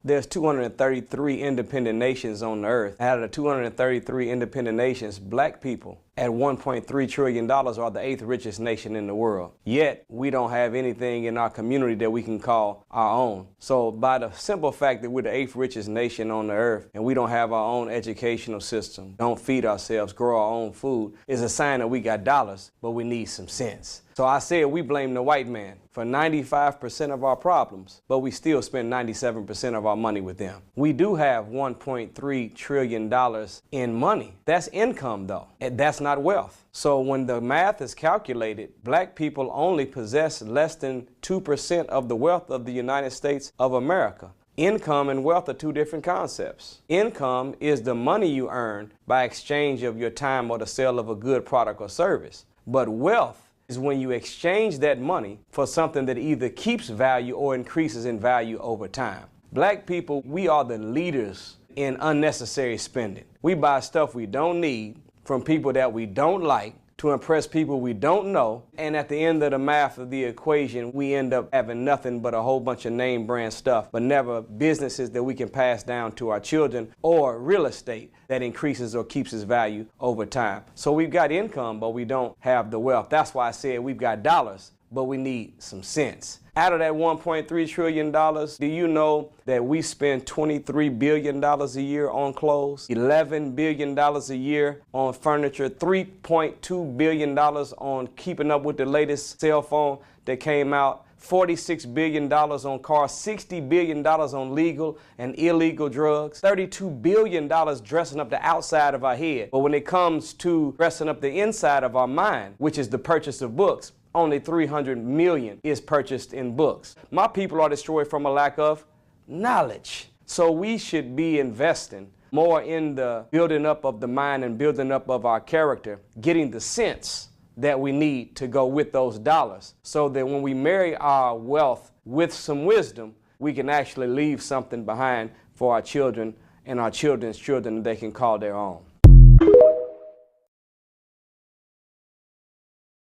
There's 233 independent nations on the earth. Out of the 233 independent nations, black people at $1.3 trillion are the 8th richest nation in the world. Yet, we don't have anything in our community that we can call our own. So by the simple fact that we're the 8th richest nation on the earth and we don't have our own educational system, don't feed ourselves, grow our own food, is a sign that we got dollars, but we need some sense. So I said we blame the white man for 95% of our problems, but we still spend 97% of our money with them. We do have $1.3 trillion in money. That's income though, and that's not wealth. So when the math is calculated, black people only possess less than 2% of the wealth of the United States of America. Income and wealth are two different concepts. Income is the money you earn by exchange of your time or the sale of a good product or service. But wealth is when you exchange that money for something that either keeps value or increases in value over time. Black people, we are the leaders in unnecessary spending. We buy stuff we don't need from people that we don't like to impress people we don't know, and at the end of the math of the equation, we end up having nothing but a whole bunch of name brand stuff, but never businesses that we can pass down to our children or real estate that increases or keeps its value over time. So we've got income, but we don't have the wealth. That's why I said we've got dollars, but we need some sense. Out of that $1.3 trillion, do you know that we spend $23 billion a year on clothes, $11 billion a year on furniture, $3.2 billion on keeping up with the latest cell phone that came out, $46 billion on cars, $60 billion on legal and illegal drugs, $32 billion dressing up the outside of our head. But when it comes to dressing up the inside of our mind, which is the purchase of books, only $300 million is purchased in books. My people are destroyed from a lack of knowledge. So we should be investing more in the building up of the mind and building up of our character, getting the sense that we need to go with those dollars so that when we marry our wealth with some wisdom, we can actually leave something behind for our children and our children's children that they can call their own.